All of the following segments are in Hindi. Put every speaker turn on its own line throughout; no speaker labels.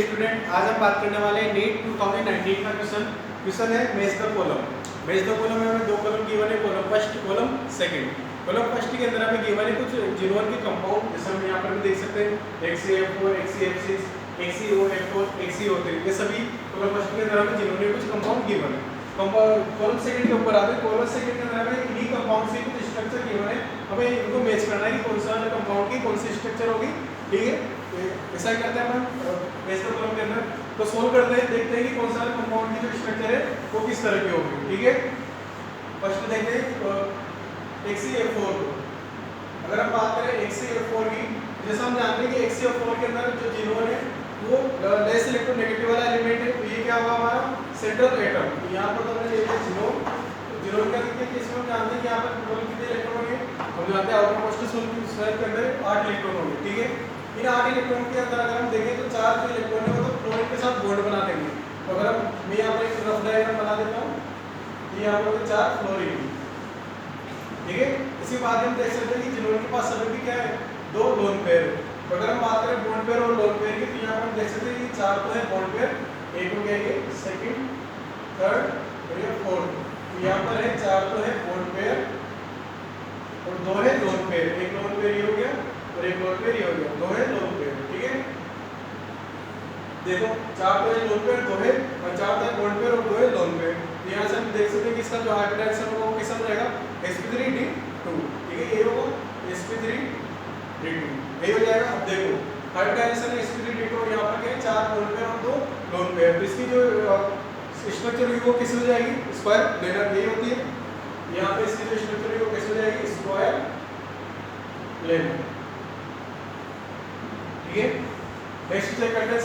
स्टूडेंट, आज हम बात करने वाले हैं नीट 2019 का क्वेश्चन है मेज द कॉलम। मेज द कॉलम में हमें दो कॉलम गिवन है, column first column second. Column first के अंदर हमें गिवन है कुछ जिनोन के कंपाउंड, जैसे हम यहाँ पर भी देख सकते हैं XCF4, XCF6, XCOF4, XCO3, ये सभी कॉलम फर्स्ट के अंदर हमें जिनोन के कुछ कंपाउंड गिवन है। कॉलम सेकंड के ऊपर आते हैं, कॉलम सेकंड के अंदर हमें इन्हीं कंपाउंड से कुछ स्ट्रक्चर गिवन है, हमें इनको मैच करना है कि कौन सा कंपाउंड की कौन सी स्ट्रक्चर होगी। ठीक है, ऐसा ही करते हैं अपन मेज द कॉलम के अंदर। तो सोल्व करते हैं, देखते हैं कि कौन सा कंपाउंड की जो स्ट्रक्चर है वो किस तरह की होगी। ठीक है, फर्स्ट देखते हैं XCF4 को। अगर हम बात करें XCF4 की, जैसा हम जानते हैं कि XCF4 के अंदर जो जिनोन है वो लेस इलेक्ट्रोनेगेटिव वाला एलिमेंट है, तो ये क्या होगा हमारा सेंट्रल एटम। यहाँ पर तो हमने ले लिया जिनोन। जिनोन का कितने केस में हम जानते हैं कि यहाँ पर टोटल कितने इलेक्ट्रॉन होंगे, हम जानते हैं आउटर मोस्ट शेल के अंदर 8 इलेक्ट्रॉन होंगे। ठीक है, इन 8 इलेक्ट्रॉन के अंदर अगर हम देखें तो 4 जो इलेक्ट्रॉन है वो तो क्लोरीन के साथ बॉन्ड बना देंगे। तो अगर मैं यहाँ पर एक रफ डायग्राम बना देता हूँ, ये यहाँ पर 4 फ्लोरीन। ठीक है, इसी बात हम देख सकते हैं कि जिनोन के पास सभी भी क्या है, 2 लोन पेयर है। तो अगर हम बात करें बॉन्ड पेयर और लोन पेयर की, तो यहाँ पर हम देख सकते हैं कि 4 तो है बॉन्ड पेयर, एक हो गया ये सेकंड, थर्ड और ये फोर्थ। तो यहाँ पर है 4 तो है बॉन्ड पेयर और 2 है लोन पेयर। एक लोन पेयर ये हो गया और एक लोन पेयर ये हो गया, 2 है लोन पेयर। ठीक है, देखो 4 तो है लोन पेयर, 2 है और 4 तो है बॉन्ड पेयर और 2 है लोन पेयर। तो यहाँ से हम देख सकते हैं कि इसका जो हाइब्रिडाइजेशन होगा वो किसका रहेगा, sp3d2। ठीक है, ये होगा sp3d2, यही हो जाएगा। अब देखो हाइब्रिडाइजेशन है sp3d2 और यहाँ पर क्या है 4 बॉन्ड पेयर और 2 लोन पेयर। तो इसकी जो स्ट्रक्चर होगी वो किस हो जाएगी, स्क्वायर प्लेनर यही होती है। यहाँ पे इसकी जो स्ट्रक्चर होगी वो कैसे हो जाएगी, स्क्वायर प्लेनर। ठीक है, नेक्स्ट चेक करते हैं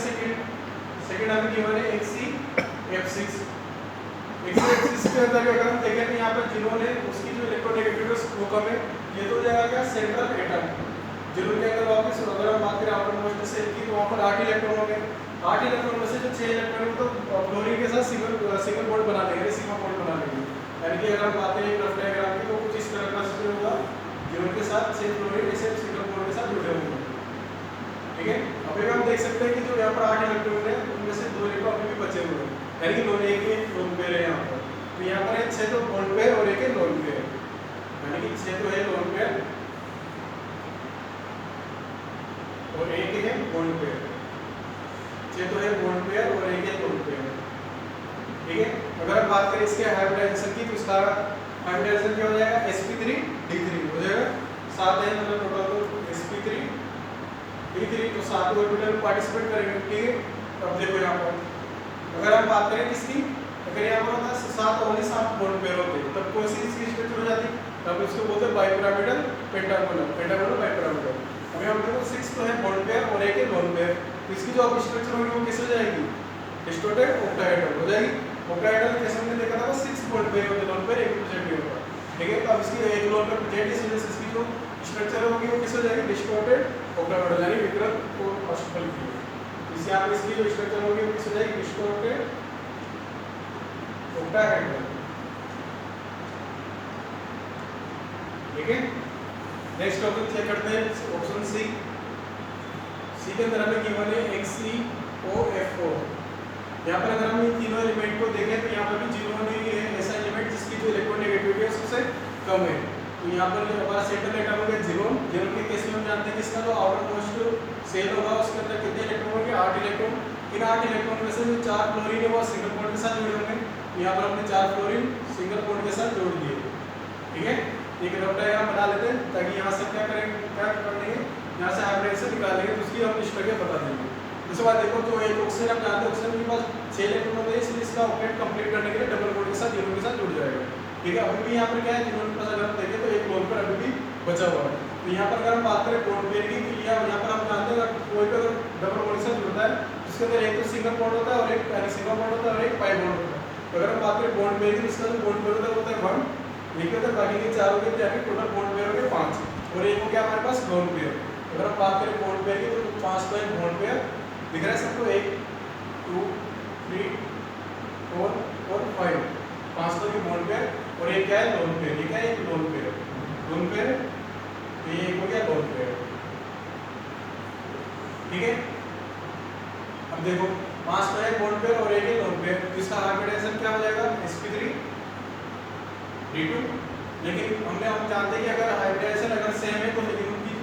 सेकंड हमें गिवन है XCF6। XCF6 के अंदर अगर हम देखें तो यहाँ पर जिनोन है, उसकी जो इलेक्ट्रोनेगेटिविटी वो कम है, ये तो हो जाएगा क्या सेंट्रल एटम। जिनोन के अंदर वापस अगर हम बात करें आउटर मोस्ट शेल की, तो वहाँ पर 8 इलेक्ट्रॉन होंगे। 8 इलेक्ट्रॉन में से जो 6 इलेक्ट्रॉन तो फ्लोरीन के साथ सिंगल बॉन्ड बना लेंगे, सिग्मा बॉन्ड बना लेंगे। यानी कि अगर हम बात करें रफ डायग्राम की, तो कुछ इस तरह का स्ट्रक्चर होगा, जिनोन के साथ 6 फ्लोरीन ऐसे सिंगल बॉन्ड के साथ जुड़े होंगे। ठीक है, अभी हम देख सकते हैं कि जो यहाँ पर 8 इलेक्ट्रॉन है उनमें से 2 इलेक्ट्रॉन अभी भी बचे हुए हैं, यानी कि लोन एक ही लोन पेयर है यहाँ पर। तो यहाँ पर है 6 तो बॉन्ड पेयर और एक है लोन पेयर, यानी कि 6 तो है लोन पेयर और एक है बॉन्ड पेयर। 6 तो है बॉन्ड पेयर और एक है लोन पेयर। ठीक है, अगर हम बात करें इसके हाइब्रिडाइजेशन की, तो इसका हाइब्रिडाइजेशन क्या हो जाएगा, sp3d3 हो जाएगा। 7 है मतलब टोटल तो sp3d3, तो 7 ऑर्बिटल पार्टिसिपेट करेंगे। ठीक है, अब देखो यहाँ पर अगर हम बात करें किसकी, अगर यहाँ पर होता है 7 ओनली 7 बॉन्ड पेयर होते तब कौन सी इसकी स्ट्रक्चर हो जाती, तब इसको बोलते हैं बाइपिरामिडल पेंटागोनल बाइपिरामिडल। अभी हम देखो 6 तो है बॉन्ड पेयर और एक है लोन पेयर, तो इसकी जो अब स्ट्रक्चर होगी वो कैसे हो जाएगी, डिस्टोर्टेड ऑक्टाहेड्रल हो जाएगी। ऑक्टाहेड्रल कैसे हमने देखा था, वो 6 बॉन्ड पेयर होते, लोन पेयर एक प्रेजेंट नहीं होता। ठीक है, तो अब इसकी एक लोन पेयर प्रेजेंट, इस वजह से इसकी जो स्ट्रक्चर होगी वो कैसे हो जाएगी, डिस्टोर्टेड ऑक्टाहेड्रल, यानी विकृत और अष्टफल की। इस यहाँ पे इसकी जो स्ट्रक्चर होगी वो कैसे हो जाएगी, डिस्टोर्टेड ऑक्टाहेड्रल। ठीक है, नेक्स्ट टॉपिक चेक करते हैं ऑप्शन सी के अंदर हमें गिवन है XCOF4। यहाँ पर अगर हम इन तीनों एलिमेंट को देखें तो यहाँ पर भी जिनोन ही है ऐसा एलिमेंट जिसकी जो इलेक्ट्रोनेगेटिविटी है सबसे कम है। तो यहाँ पर जो हमारा सेंट्रल एटम होगा जिनोन, जिनोन के केस में हम जानते हैं कि इसका जो आउटर मोस्ट शेल होगा उसके अंदर कितने इलेक्ट्रॉन होंगे, 8 इलेक्ट्रॉन। इन 8 इलेक्ट्रॉन में से जो 4 फ्लोरीन है वो सिंगल बॉन्ड के साथ जुड़े होंगे। यहाँ पर हमने 4 फ्लोरीन सिंगल बॉन्ड के साथ जोड़ दिए। ठीक है, एक रफ डायग्राम बना लेते हैं ताकि यहाँ से क्या करेंगे, क्या कर लेंगे, यहाँ से हाइब्रिडाइजेशन निकालेंगे तो उसकी हम स्ट्रक्चर बता देंगे। उसके बाद देखो जो एक ऑक्सीजन हम जानते हैं, ऑक्सीजन के पास 6 इलेक्ट्रॉन होते हैं, इसलिए इसका ऑक्टेट कंप्लीट करने के लिए डबल बॉन्ड के साथ जिनोन के साथ जुड़ जाएगा। ठीक है, अभी भी यहाँ पर क्या है, जिनोन के पास अगर हम देखें तो एक लोन पेयर अभी भी बचा हुआ है। तो यहाँ पर अगर हम बात करें बॉन्ड पेयर की, तो यहाँ पर हम जानते हैं कोई भी अगर डबल बॉन्ड के साथ जुड़ता है उसके अंदर एक तो सिंगल बॉन्ड होता है और एक सिंगल बॉन्ड होता है और एक पाई बॉन्ड होता है। तो अगर हम बात करें बॉन्ड पेयर की, तो इसका जो बॉन्ड पेयर होता है 1, ठीक है, तो बाकी के 4 हो गए, यानी टोटल बॉन्ड पेयर हो गए 5 और एक हो गया हमारे पास लोन पेयर। अगर हम बात करें बॉन्ड पेयर की तो 5 तो एक बॉन्ड पेयर दिख रहा है सबको, 1 2 3 4 और 5, 5 तो बॉन्ड पेयर और एक क्या है लोन पेयर। ये क्या है, एक लोन पेयर, तो ये एक हो गया लोन पेयर। ठीक है, अब देखो 5 तो है बॉन्ड पेयर और एक है लोन पेयर, तो इसका हाइब्रिडाइजेशन क्या हो जाएगा sp3 d2। लेकिन हम जानते हैं कि अगर हाइब्रिडाइजेशन अगर सेम है तो लेकिन उनकी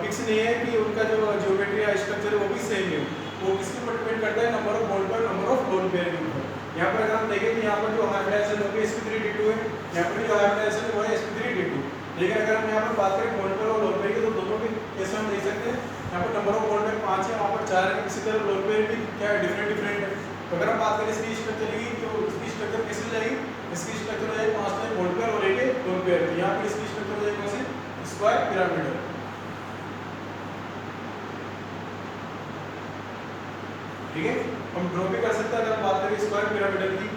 फिक्स नहीं है कि उनका जो ज्योमेट्री या स्ट्रक्चर है वो भी सेम है, वो किसके ऊपर डिपेंड करता है, number of bond pair number of lone pair के ऊपर। यहाँ पर अगर हम देखें तो यहाँ पर जो हाइब्रिडाइजेशन होगी sp3 d2 है, यहाँ पर जो हाइब्रिडाइजेशन है वो है sp3 d2। लेकिन अगर हम यहाँ पर बात करें बॉन्ड पेयर और लोन पेयर की तो दोनों भी कैसे हम देख सकते हैं, यहाँ पर नंबर ऑफ बॉन्ड पेयर 5 है, वहाँ पर 4 है, इसी तरह लोन पेयर भी क्या है डिफरेंट डिफरेंट है। तो अगर हम बात करें इसकी स्ट्रक्चर की तो इसकी स्ट्रक्चर कैसे हो जाएगी, इसकी स्ट्रक्चर हो जाएगी 5 में बॉन्ड पेयर और एक है लोन पेयर। तो यहाँ पर इसकी स्ट्रक्चर हो जाएगी कैसे, स्क्वायर पिरामिड। ठीक है, हम ड्रॉ भी कर सकते हैं अगर हम बात करें स्क्वायर पिरामिडल की।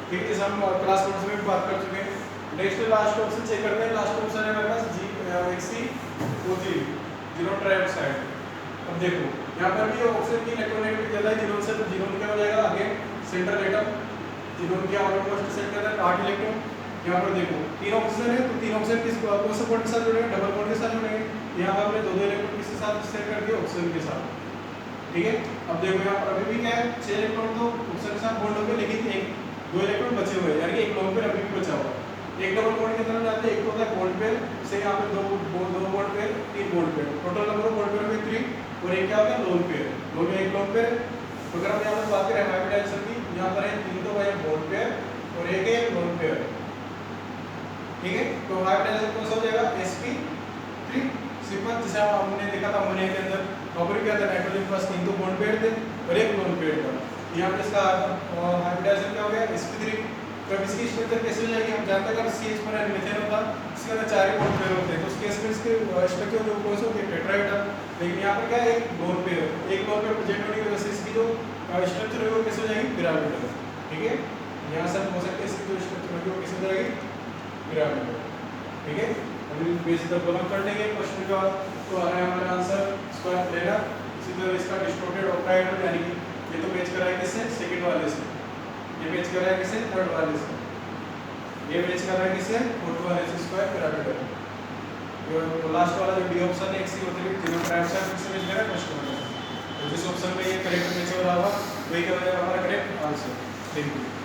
ठीक है, जैसे हम क्लास नोट्स में भी बात कर चुके हैं। नेक्स्ट लास्ट ऑप्शन चेक करते हैं, लास्ट ऑप्शन है हमारे पास XeO3 जीनोन ट्राइऑक्साइड। अब देखो यहाँ पर भी ऑक्सीजन की इलेक्ट्रोनेगेटिविटी ज़्यादा है जीनोन से, तो जीनोन क्या हो जाएगा आगे सेंट्रल एटम, जीनोन की आउटमोस्ट सेंटर है 8 इलेक्ट्रॉन। यहाँ पर देखो 3 ऑक्सीजन है, तो 3 ऑक्सीजन किस कौन से बॉन्ड के साथ जुड़ेंगे, डबल बॉन्ड के साथ जुड़ेंगे। यहाँ पर हमने 2 इलेक्ट्रॉन किसके साथ शेयर कर दिए, ऑक्सीजन के साथ। ठीक है, अब देखो यहाँ पर अभी भी क्या है 6 इलेक्ट्रॉन तो ऑक्सीजन के साथ बॉन्ड हो गए, लेकिन 2 इलेक्ट्रॉन बचे हुए हैं, यानी कि एक लोन पेयर अभी भी बचा हुआ है। एक डबल बॉन्ड के अंदर जाते हैं, एक तो होता है बॉन्ड पेयर से यहाँ पे दो bond pair 3 bond pair, total number of bond pair में 3, और एक क्या हो गया लोन पेयर, दोनों एक लोन पेयर। तो अगर हम यहाँ पर बात करें हाइब्रिडाइजेशन की, यहाँ पर है 3 तो है बॉन्ड पेयर और एक है लोन पेयर। ठीक है, तो हाइब्रिडाइजेशन कौन सा हो जाएगा sp3 सिंपल, जैसे हमने देखा था अमोनिया के अंदर प्रॉपर्टी क्या था, नाइट्रोजन के पास 3 तो बॉन्ड पेयर थे और एक लोन पेयर था। यहाँ पे इसका हाइब्रिडाइजेशन क्या हो गया sp3। तो अब इसकी स्ट्रक्चर कैसे हो जाएगी, हम जानते हैं अगर CH पर मीथेन होता इसके अंदर 4 ही बॉन्ड पेयर होते हैं, तो उस केस में इसके स्ट्रक्चर जो कौन से होते हैं टेट्राहेड्रल। लेकिन यहाँ पर क्या है एक लोन पेयर प्रेजेंट होने की वजह से इसकी जो स्ट्रक्चर है वो कैसे हो जाएगी पिरामिडल। ठीक है, यहाँ से हम हो सकते हैं इसकी जो स्ट्रक्चर होगी वो कैसे हो जाएगी पिरामिडल। ठीक है, अभी बेस द कॉलम कर लेंगे क्वेश्चन का, तो आ रहा है हमारा आंसर स्क्वायर प्लेनर। इसी तरह इसका डिस्टोर्टेड ऑक्टाहेड्रल, यानी कि ये तो मैच कर रहा है किससे, सेकंड वाले से, ये मैच कर रहा है किससे, थर्ड वाले से, ये मैच कर रहा है किससे, फोर्थ वाले से, स्क्वायर पिरामिडल। तो लास्ट वाला जो डी ऑप्शन है XeO3 जीनोन ट्राइऑक्साइड किससे मैच कर रहा है, क्वेश्चन। तो जिस ऑप्शन में ये करेक्ट मैच हो रहा होगा वही क्या हो जाएगा हमारा करेक्ट आंसर। Thank you.